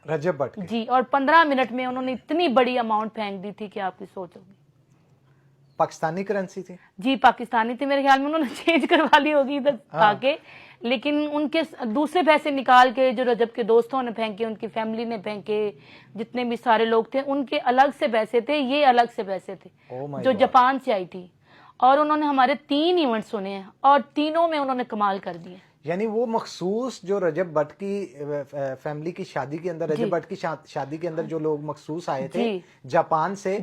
रजब भट्ट के। जी, और 15 मिनट में उन्होंने इतनी बड़ी अमाउंट फेंक दी थी कि आपकी सोच होगी। पाकिस्तानी करेंसी थी जी, पाकिस्तानी थी, मेरे ख्याल में उन्होंने चेंज करवा ली होगी इधर आके, लेकिन उनके दूसरे पैसे निकाल के जो रजब के दोस्तों ने फेंके, उनकी फैमिली ने फेंके, जितने भी सारे लोग थे उनके अलग से पैसे थे, ये अलग से पैसे थे जो जापान से आई थी। और उन्होंने हमारे 3 इवेंट सुने हैं और तीनों में उन्होंने कमाल कर दिए। यानी वो मखसूस जो रजब भट्ट की फैमिली की शादी के अंदर, रजब भट्ट की शादी के अंदर जो लोग मखसूस आए थे जापान से,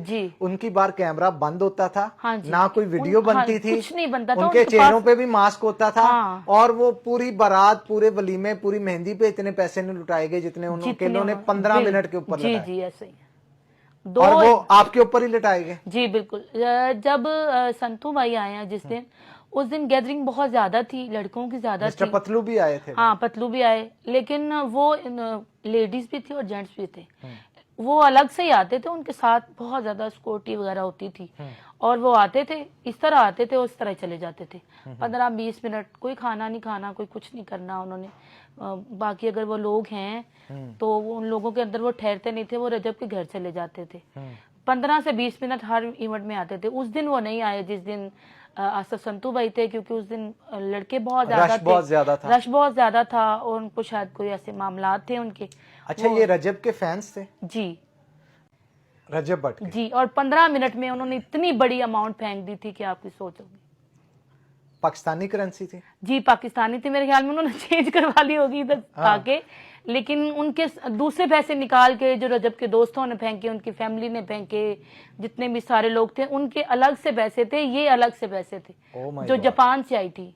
उनकी बार कैमरा बंद होता था, ना कोई वीडियो बनती थी, कुछ नहीं बनता था, उनके चेहरों पे भी मास्क होता था, और वो पूरी बारात, पूरे वलीमे, पूरी मेहंदी पे इतने पैसे नहीं लुटाए गए जितने उन्होंने 15 मिनट के ऊपर जी जी ऐसे ही और वो आपके ऊपर ही लटाए गए। जी बिल्कुल। जब संतू भाई आए हैं जिस दिन, उस दिन गैदरिंग बहुत ज्यादा थी, लड़कों की ज्यादा थी। पतलू भी आए थे। हाँ, पतलू भी आए, लेकिन वो लेडीज भी थी और जेंट्स भी थे। वो अलग से ही आते थे, उनके साथ बहुत ज्यादा सिक्योरिटी वगैरह होती थी, और वो आते थे, इस तरह आते थे, उस तरह चले जाते थे। 15-20 मिनट, कोई खाना नहीं खाना, कोई कुछ नहीं करना उन्होंने। बाकी अगर वो लोग हैं तो उन लोगों के अंदर वो ठहरते नहीं थे, वो रजब के घर चले जाते थे। 15 से 20 मिनट हर इवेंट में आते थे। उस दिन वो नहीं आए जिस दिन आसफ संतू भाई थे, क्योंकि उस दिन लड़के बहुत ज्यादा थे, रश बहुत ज्यादा था, और उनको शायद कोई ऐसे मामला थे उनके। अच्छा, ये रजब के फैंस थे? जी, रजब भट्ट के। जी, और 15 मिनट में उन्होंने इतनी बड़ी अमाउंट फेंक दी थी कि आपकी सोच होगी। पाकिस्तानी करेंसी थी? जी, पाकिस्तानी थी, मेरे ख्याल में उन्होंने चेंज करवा ली होगी इधर आके, लेकिन उनके दूसरे पैसे निकाल के जो रजब के दोस्तों ने फेंके, उनकी फैमिली ने फेंके, जितने भी सारे लोग थे उनके अलग से पैसे थे, ये अलग से पैसे थे जो जापान से आई थी।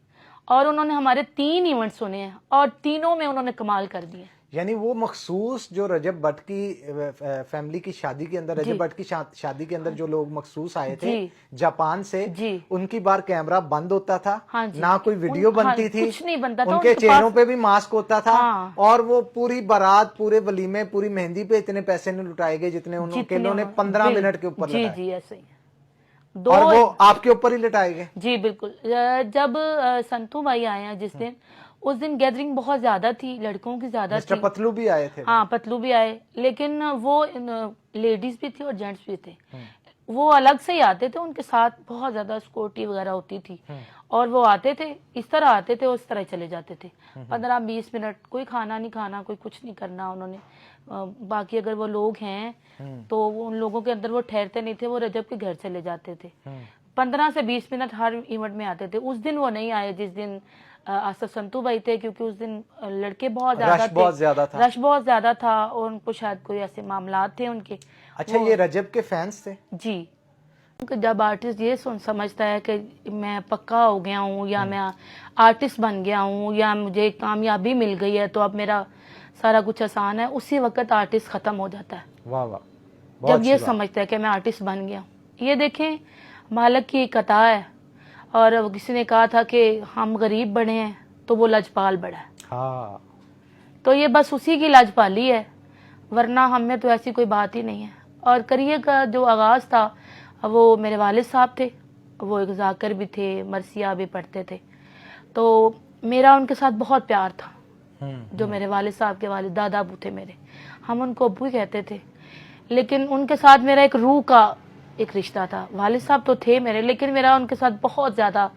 और उन्होंने हमारे 3 इवेंट सुने हैं और तीनों में उन्होंने कमाल कर दिए। यानी वो मखसूस जो रजब भट्ट की फैमिली की शादी के अंदर, रजब भट्ट की शादी के अंदर जो लोग मखसूस आए थे जापान से, उनकी बार कैमरा बंद होता था, ना कोई वीडियो बनती थी, कुछ नहीं बनता था, उनके चेहरों पे भी मास्क होता था, और वो पूरी बारात, पूरे वलीमे, पूरी मेहंदी पे इतने पैसे नहीं लुटाए गए जितने उन्होंने 15 मिनट के ऊपर जी जी ऐसे ही। और वो आपके ऊपर ही लटाए गए। जी बिल्कुल। जब संतू भाई आए हैं जिस दिन, उस दिन गैदरिंग बहुत ज्यादा थी, लड़कों की ज्यादा थी। पतलू भी आए थे? हाँ, पतलू भी आए, लेकिन वो लेडीज भी थी और जेंट्स भी थे। वो अलग से ही आते थे, उनके साथ बहुत ज्यादा सिक्योरिटी वगैरह होती थी, और वो आते थे, इस तरह आते थे, उस तरह चले जाते थे। 15-20 मिनट, कोई खाना नहीं खाना, कोई कुछ नहीं करना उन्होंने। बाकी अगर वो लोग हैं तो उन लोगों के अंदर वो ठहरते नहीं थे, वो रजब के घर चले जाते थे। 15 से 20 मिनट हर इवेंट में आते थे। उस दिन वो नहीं आए जिस दिन आसफ संतू भाई थे, क्योंकि उस दिन लड़के बहुत ज्यादा थे, रश बहुत ज्यादा था, और उनको शायद कोई ऐसे मामला थे उनके। अच्छा, ये रजब के फैंस थे? जी। जब आर्टिस्ट ये समझता है कि मैं पक्का हो गया हूँ, या मैं आर्टिस्ट बन गया हूँ, या मुझे कामयाबी मिल गई है, तो अब मेरा सारा कुछ आसान है, उसी वक्त आर्टिस्ट खत्म हो जाता है। वाह वाह। जब ये समझता है कि मैं आर्टिस्ट बन गया हूँ। ये देखें, मालिक की एक अता है, और किसी ने कहा था कि हम गरीब बने हैं तो वो लजपाल बड़ा है। हाँ। तो ये बस उसी की लजपाली है, वरना हम में तो ऐसी कोई बात ही नहीं है। और करियर का जो आगाज था, वो मेरे वालिद साहब थे, वो एक जाकिर भी थे, मरसिया भी पढ़ते थे, तो मेरा उनके साथ बहुत प्यार था। जो मेरे वालिद साहब के वालिद दादा अबू थे मेरे, हम उनको अबू ही कहते थे, लेकिन उनके साथ मेरा एक रूह का एक रिश्ता था। वालिद साहब तो थे मेरे, लेकिन मेरा उनके साथ बहुत ज्यादा,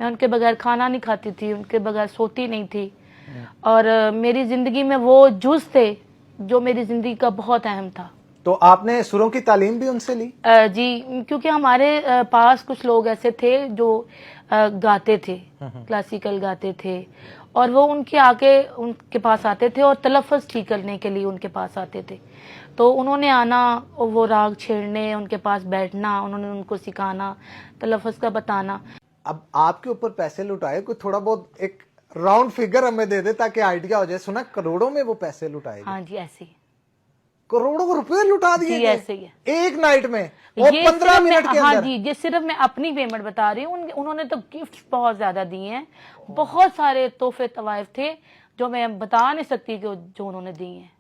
मैं उनके बगैर खाना नहीं खाती थी, उनके बगैर सोती नहीं थी, और मेरी जिंदगी में वो जुज थे जो मेरी जिंदगी का बहुत अहम था। तो आपने सुरों की तालीम भी उनसे ली? जी, क्योंकि हमारे पास कुछ लोग ऐसे थे जो गाते थे, क्लासिकल गाते थे, और वो उनके पास आते थे और तलफ़्फ़ुज़ ठीक करने के लिए उनके पास आते थे। तो उन्होंने आना, वो राग छेड़ने, उनके पास बैठना, उन्होंने उनको सिखाना, तलफ़्फ़ुज़ का बताना। अब आपके ऊपर पैसे लुटाए, कोई थोड़ा बहुत एक राउंड फिगर हमें दे दे ताकि आइडिया हो जाए। सुना करोड़ों में वो पैसे लुटाए? हाँ जी, ऐसे ही करोड़ों रुपए लुटा दिए? जी ऐसे ही है, एक नाइट में, और 15 मिनट के अंदर? हाँ जी, ये सिर्फ मैं अपनी पेमेंट बता रही हूँ। उन्होंने तो गिफ्ट बहुत ज्यादा दिए हैं, बहुत सारे तोहफे तवाइफ थे जो मैं बता नहीं सकती कि जो उन्होंने दिए हैं।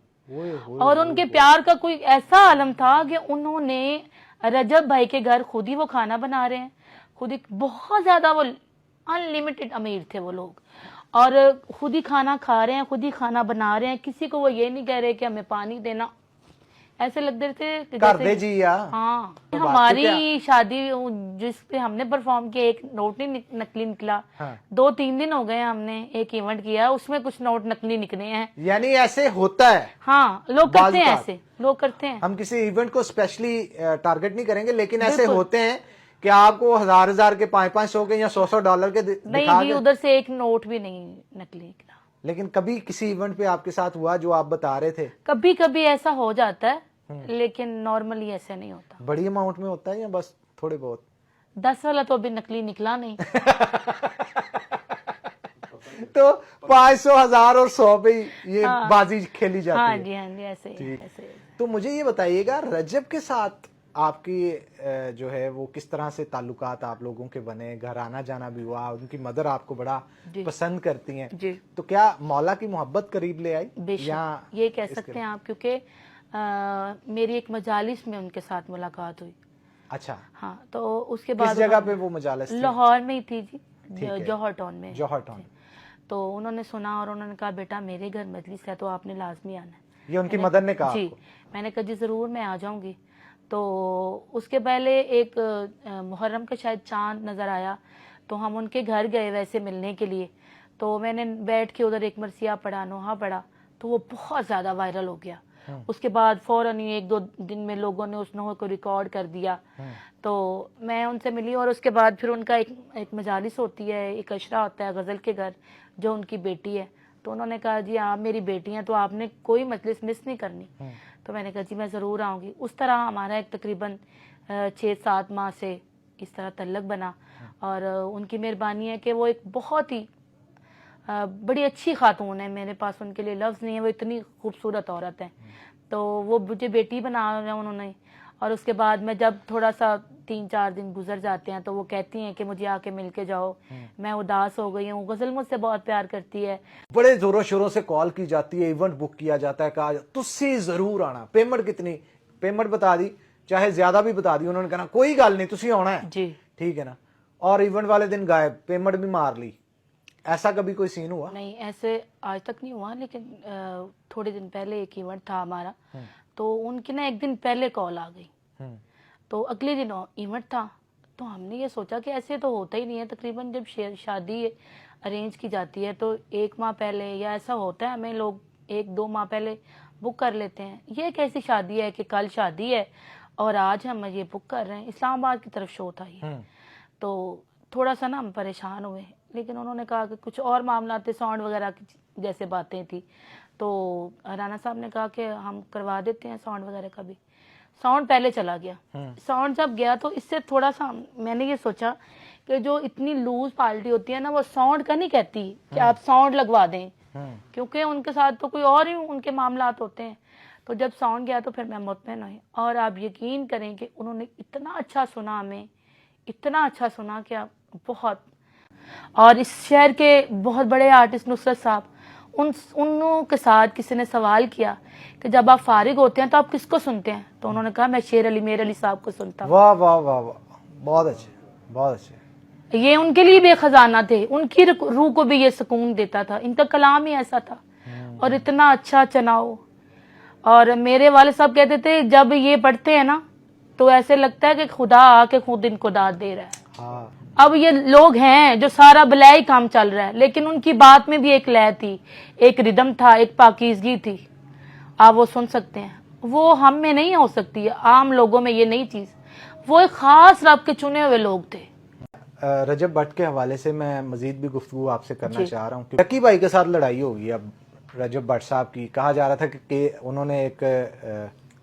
और उनके प्यार का कोई ऐसा आलम था कि उन्होंने रजब भाई के घर खुद ही वो खाना बना रहे हैं, खुद ही, बहुत ज्यादा वो अनलिमिटेड अमीर थे वो लोग, اور خود ہی کھانا کھا رہے ہیں, خود ہی کھانا بنا رہے ہیں, کسی کو وہ یہ نہیں کہہ رہے کہ ہمیں پانی دینا. ایسے لگ رہے تھے کہ کر دے جی یا ہاں. ہماری شادی جس پہ ہم نے پرفارم کیا ایک نوٹ نہیں نکلی نکلا, 2-3 دن ہو گئے ہم نے ایک ایونٹ کیا, اس میں کچھ نوٹ نکلی نکلے ہیں. یعنی ایسے ہوتا ہے. ہاں لوگ کرتے ہیں, ایسے لوگ کرتے ہیں. ہم کسی ایونٹ کو اسپیشلی ٹارگٹ نہیں کریں گے, لیکن ایسے ہوتے ہیں کہ آپ کو 1000 کے 500 کے یا $100 کے نہیں جی, ادھر سے ایک نوٹ بھی نہیں نکلی نکلا. لیکن کبھی کسی ایونٹ پہ آپ کے ساتھ ہوا جو آپ بتا رہے تھے؟ کبھی کبھی ایسا ہو جاتا ہے, لیکن نارملی ایسا نہیں ہوتا. بڑی اماؤنٹ میں ہوتا ہے یا بس تھوڑے بہت؟ 10 والا تو ابھی نکلی نکلا نہیں. تو 500, 1000 اور 100 پہ یہ بازی کھیلی جاتی ہے. ہاں جی, ہاں جی, ایسے. تو مجھے یہ بتائیے گا, رجب کے ساتھ آپ کی جو ہے وہ کس طرح سے تعلقات آپ لوگوں کے بنے, گھر آنا جانا بھی ہوا, ان کی مدر آپ کو بڑا پسند کرتی ہیں, تو کیا مولا کی محبت قریب لے آئی؟ یا یہ کہہ سکتے ہیں آپ, کیونکہ میری ایک مجالس میں ان کے ساتھ ملاقات ہوئی. اچھا. ہاں, تو اس کے بعد کس جگہ پہ وہ مجالس؟ لاہور میں ہی تھی جی, جوہر ٹاؤن میں. جوہر ٹاؤن. تو انہوں نے سنا اور انہوں نے کہا بیٹا میرے گھر مجلس ہے تو آپ نے لازمی آنا ہے. یہ ان کی مدر نے کہا؟ جی. میں نے کہا جی ضرور میں آ جاؤں گی. تو اس کے پہلے ایک محرم کا شاید چاند نظر آیا, تو ہم ان کے گھر گئے ویسے ملنے کے لیے. تو میں نے بیٹھ کے ادھر ایک مرثیہ پڑھا, نوحہ پڑھا, تو وہ بہت زیادہ وائرل ہو گیا. اس کے بعد فوراً 1-2 دن میں لوگوں نے اس نوحہ کو ریکارڈ کر دیا. تو میں ان سے ملی, اور اس کے بعد پھر ان کا ایک مجالس ہوتی ہے, ایک اشرا ہوتا ہے غزل کے گھر, جو ان کی بیٹی ہے. تو انہوں نے کہا جی آپ میری بیٹی ہیں تو آپ نے کوئی مجلس مس نہیں کرنی. تو میں نے کہا جی میں ضرور آؤں گی. اس طرح ہمارا ایک تقریباً 6-7 ماہ سے اس طرح تعلق بنا. اور ان کی مہربانی ہے کہ وہ ایک بہت ہی بڑی اچھی خاتون ہے, میرے پاس ان کے لیے لفظ نہیں ہے, وہ اتنی خوبصورت عورت ہے. تو وہ مجھے بیٹی بنا رہے انہوں نے. اور اس کے بعد میں جب تھوڑا سا 3-4 دن گزر جاتے ہیں تو وہ کہتی ہیں کہ مجھے آ کے مل کے جاؤ, میں اداس ہو گئی ہوں. غزل مجھ سے بہت پیار کرتی ہے. بڑے زوروں شوروں سے کال کی جاتی ہے, ایونٹ بک کیا جاتا ہے, کہا تسی ضرور آنا. پیمنٹ کتنی؟ پیمنٹ بتا دی, چاہے زیادہ بھی بتا دی. انہوں نے کہا کوئی گل نہیں تسی آنا ہے. جی ٹھیک ہے نا. اور ایونٹ والے دن غائب, پیمنٹ بھی مار لی. ایسا کبھی کوئی سین ہوا؟ نہیں, ایسے آج تک نہیں ہوا, لیکن تھوڑے دن پہلے ایک ایونٹ تھا ہمارا, تو ان کی نا ایک دن پہلے کال آ گئی. تو اگلے دن ایونٹ تھا, تو ہم نے یہ سوچا کہ ایسے تو ہوتا ہی نہیں ہے. تقریباً جب شادی ارینج کی جاتی ہے تو 1 ماہ پہلے یا ایسا ہوتا ہے, ہمیں لوگ 1-2 ماہ پہلے بک کر لیتے ہیں. یہ ایک ایسی شادی ہے کہ کل شادی ہے اور آج ہم یہ بک کر رہے ہیں. اسلام آباد کی طرف شو تھا یہ. تو تھوڑا سا نا ہم پریشان ہوئے, لیکن انہوں نے کہا کہ کچھ اور معاملات تھے, ساؤنڈ وغیرہ کی جیسے باتیں تھی. تو رانا صاحب نے کہا کہ ہم کروا دیتے ہیں ساؤنڈ وغیرہ کا بھی. ساؤنڈ پہلے چلا گیا. ساؤنڈ جب گیا تو اس سے تھوڑا سا میں نے یہ سوچا کہ جو اتنی لوز پارٹی ہوتی ہے نا, وہ ساؤنڈ کا نہیں کہتی کہ آپ ساؤنڈ لگوا دیں, کیونکہ ان کے ساتھ تو کوئی اور ہی ان کے معاملات ہوتے ہیں. تو جب ساؤنڈ گیا تو پھر میں مطمئن ہوئی, اور آپ یقین کریں کہ انہوں نے اتنا اچھا سنا, ہمیں اتنا اچھا سنا کہ بہت. اور اس شہر کے بہت بڑے آرٹسٹ نصرت صاحب, انہوں کے ساتھ کسی نے سوال کیا کہ جب آپ فارغ ہوتے ہیں تو آپ کس کو سنتے ہیں, تو انہوں نے کہا میں شیر علی میر علی صاحب کو سنتا ہوں. واہ واہ واہ واہ, بہت اچھے, بہت اچھے. یہ ان کے لیے بھی خزانہ تھے, ان کی روح کو بھی یہ سکون دیتا تھا. ان کا کلام ہی ایسا تھا اور اتنا اچھا چناؤ. اور میرے والد صاحب کہتے تھے جب یہ پڑھتے ہیں نا تو ایسے لگتا ہے کہ خدا آ کے خود ان کو داد دے رہا ہے. اب یہ لوگ ہیں جو سارا بلائی کام چل رہا ہے, لیکن ان کی بات میں بھی ایک لے تھی, ایک ردم تھا, ایک پاکیزگی تھی. آپ وہ سن سکتے ہیں, وہ ہم میں نہیں ہو سکتی, عام لوگوں میں یہ نہیں چیز. وہ ایک خاص رب کے چنے ہوئے لوگ تھے. رجب بٹ کے حوالے سے میں مزید بھی گفتگو آپ سے کرنا چاہ رہا ہوں. لکی بھائی کے ساتھ لڑائی ہوگی اب رجب بٹ صاحب کی. کہا جا رہا تھا کہ انہوں نے ایک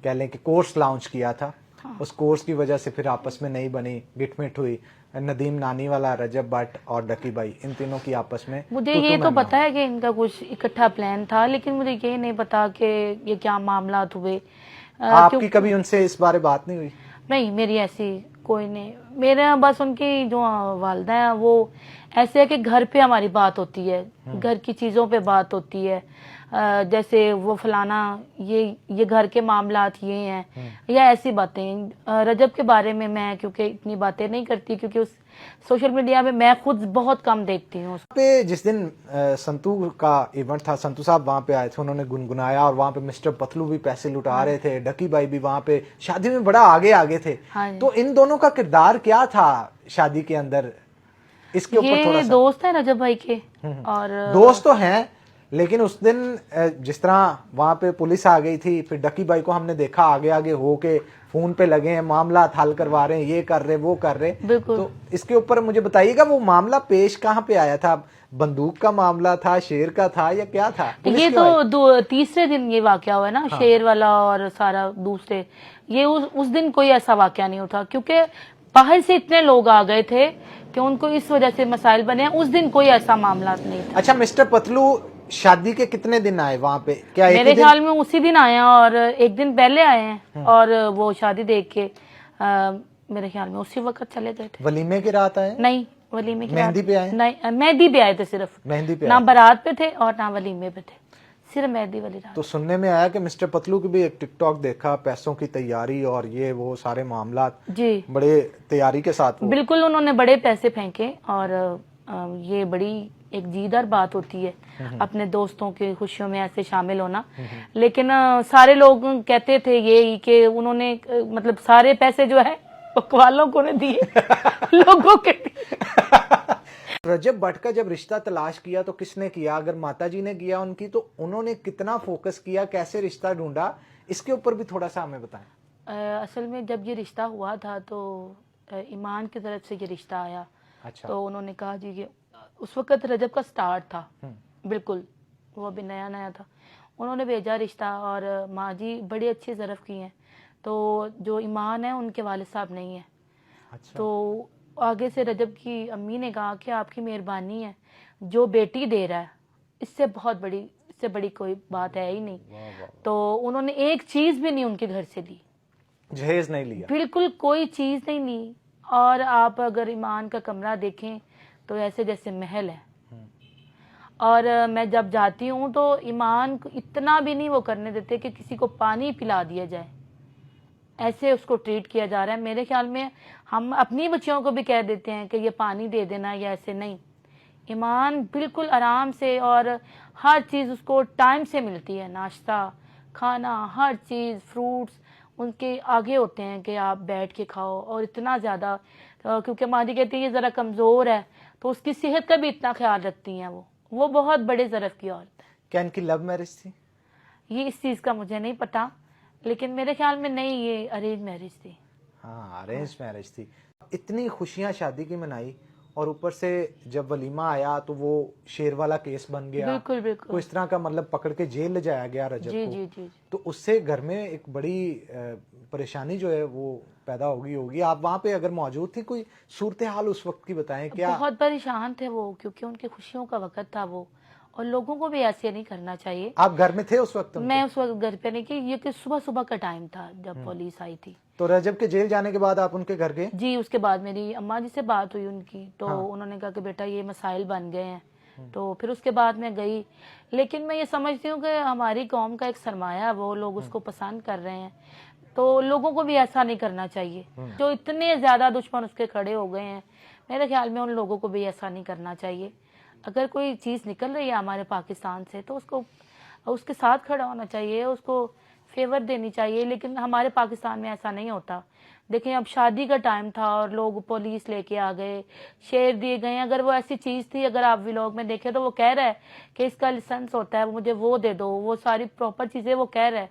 کہہ لیں کہ کورس لانچ کیا تھا, اس کورس کی وجہ سے پھر آپس میں نہیں بنی, گٹ مٹ ہوئی. ندیم نانی والا, رجب بٹ اور ڈکی بھائی, ان تینوں کی آپس میں. مجھے یہ تو پتا ہے کہ ان کا کچھ اکٹھا پلان تھا, لیکن مجھے یہ نہیں پتا کہ یہ کیا معاملات ہوئے. آپ کی کبھی ان سے اس بارے بات نہیں ہوئی؟ نہیں, میری ایسی کوئی نہیں. میرا بس ان کی جو والدہ ہیں وہ ایسے ہے کہ گھر پہ ہماری بات ہوتی ہے, گھر کی چیزوں پہ بات ہوتی ہے, جیسے وہ فلانا یہ گھر کے معاملات یہ ہیں یا ایسی باتیں. رجب کے بارے میں کیونکہ اتنی باتیں نہیں کرتی, کیونکہ सोशल मीडिया में मैं खुद बहुत कम देखती हूँ। पे जिस दिन संतू का इवेंट था, संतू साहब वहां पे आए थे, उन्होंने गुनगुनाया और वहां पे मिस्टर पतलू भी पैसे लुटा रहे थे, डकी भाई भी वहां पे शादी में बड़ा आगे आगे थे। तो इन दोनों का किरदार क्या था शादी के अंदर, इसके ऊपर थोड़ा सा। दोस्त है रजब भाई के, और दोस्त तो हैं, लेकिन उस दिन जिस तरह वहां पे पुलिस आ गई थी, फिर डकी भाई को हमने देखा आगे आगे हो के फोन पे लगे हैं, मामला हल करवा रहे हैं, ये कर रहे वो कर रहे। तो इसके ऊपर मुझे बताइएगा वो मामला पेश कहाँ पे आया था? बंदूक का मामला था, शेर का था, या क्या था? ये तो तीसरे दिन ये वाकया हुआ है ना। हाँ। शेर वाला और सारा दूसरे, ये उस दिन कोई ऐसा वाकया नहीं उठा, क्योंकि बाहर से इतने लोग आ गए थे कि उनको इस वजह से मसाइल बने। उस दिन कोई ऐसा मामला नहीं था। अच्छा, मिस्टर पतलू शादी के कितने दिन आए वहाँ पे? क्या मेरे ख्याल में उसी दिन आए हैं, और एक दिन पहले आए हैं, और वो शादी देख के मेरे ख्याल में उसी वक्त चले गए थे। वलीमे की रात आए? नहीं, वलीमे की मेहंदी पे आए? नहीं, मेहंदी पे आए थे सिर्फ। मेहंदी पे ना बारात पे थे और ना वलीमे पे थे, सिर्फ मेहंदी वाली रात। तो सुनने में आया कि मिस्टर पतलू की भी एक टिकटॉक देखा, पैसों की तैयारी और ये वो सारे मामला जी बड़े तैयारी के साथ। बिल्कुल, उन्होंने बड़े पैसे फेंके, और ये बड़ी एक जीदार बात होती है अपने दोस्तों की खुशियों में ऐसे शामिल होना। लेकिन सारे लोग कहते थे ये कि उन्होंने मतलब सारे पैसे जो है बकवालों को ने दिए लोगों के। रजब भट्ट का जब रिश्ता तलाश किया तो किसने किया? अगर माता जी ने किया उनकी, तो उन्होंने कितना फोकस किया, कैसे रिश्ता ढूंढा, इसके ऊपर भी थोड़ा सा हमें बताएं। असल में जब ये रिश्ता हुआ था तो ईमान की तरफ से ये रिश्ता आया। अच्छा। तो उन्होंने कहा जी कि उस वक्त रजब का स्टार्ट था, बिल्कुल वो अभी नया नया था। उन्होंने भेजा रिश्ता, और माँ जी बड़ी अच्छी ज़रफ़ की हैं, तो जो ईमान है उनके वालिद साहब नहीं है। अच्छा। तो आगे से रजब की अम्मी ने कहा कि आपकी मेहरबानी है, जो बेटी दे रहा है इससे बड़ी कोई बात है ही नहीं। तो उन्होंने एक चीज़ भी नहीं उनके घर से ली, जहेज नहीं लिया, बिल्कुल कोई चीज़ नहीं ली। और आप अगर ईमान का कमरा देखें तो ऐसे जैसे महल है। और मैं जब जाती हूँ तो ईमान को इतना भी नहीं वो करने देते कि किसी को पानी पिला दिया जाए, ऐसे उसको ट्रीट किया जा रहा है। मेरे ख्याल में हम अपनी बच्चियों को भी कह देते हैं कि ये पानी दे देना, या ऐसे नहीं। ईमान बिल्कुल आराम से, और हर चीज़ उसको टाइम से मिलती है, नाश्ता खाना हर चीज़, फ्रूट्स उनके आगे होते हैं कि आप बैठ के खाओ। और इतना ज़्यादा, क्योंकि मादी कहती है ये ज़रा कमज़ोर है, तो उसकी सेहत का भी इतना ख्याल रखती हैं वो बहुत बड़े ज़रफ़ की औरत है। क्या इनकी लव मैरिज थी? ये इस चीज़ का मुझे नहीं पता, लेकिन मेरे ख्याल में नहीं, ये अरेंज मैरिज थी। हाँ, अरेंज मैरिज थी। इतनी खुशियां शादी की मनाई, और ऊपर से जब वलीमा आया तो वो शेर वाला केस बन गया। बिल्कुल बिल्कुल। तो इस तरह का मतलब पकड़ के जेल ले जाया गया रजब को। जी जी। तो उससे घर में एक बड़ी परेशानी जो है वो पैदा होगी। आप वहाँ पे अगर मौजूद थी, कोई सूरत हाल उस वक्त की बताएं। क्या? बहुत परेशान थे वो, क्योंकि उनकी खुशियों का वक्त था वो, और लोगों को भी ऐसे नहीं करना चाहिए। आप घर में थे उस वक्त? मैं उस वक्त घर पे नहीं, कि ये कि सुबह का टाइम था जब पुलिस आई थी। तो रजब के जेल जाने के बाद आप उनके घर गए? जी, उसके बाद मेरी अम्मा जी से बात हुई उनकी, तो उन्होंने कहा कि बेटा ये मसाइल बन गए हैं। तो फिर उसके बाद मैं गई। लेकिन मैं ये समझती हूँ कि हमारी कौम का एक सरमाया, वो लोग उसको पसंद कर रहे हैं, तो लोगों को भी ऐसा नहीं करना चाहिए। जो इतने ज्यादा दुश्मन उसके खड़े हो गए हैं, मेरे ख्याल में उन लोगों को भी ऐसा नहीं करना चाहिए। अगर कोई चीज़ निकल रही है हमारे पाकिस्तान से, तो उसको उसके साथ खड़ा होना चाहिए, उसको फेवर देनी चाहिए। लेकिन हमारे पाकिस्तान में ऐसा नहीं होता। देखें, अब शादी का टाइम था और लोग पुलिस लेके आ गए, शेर दिए गए। अगर वो ऐसी चीज़ थी, अगर आप व्लॉग में देखें तो वो कह रहा है कि इसका लाइसेंस होता है, मुझे वो दे दो, वो सारी प्रॉपर चीज़ें वो कह रहा है।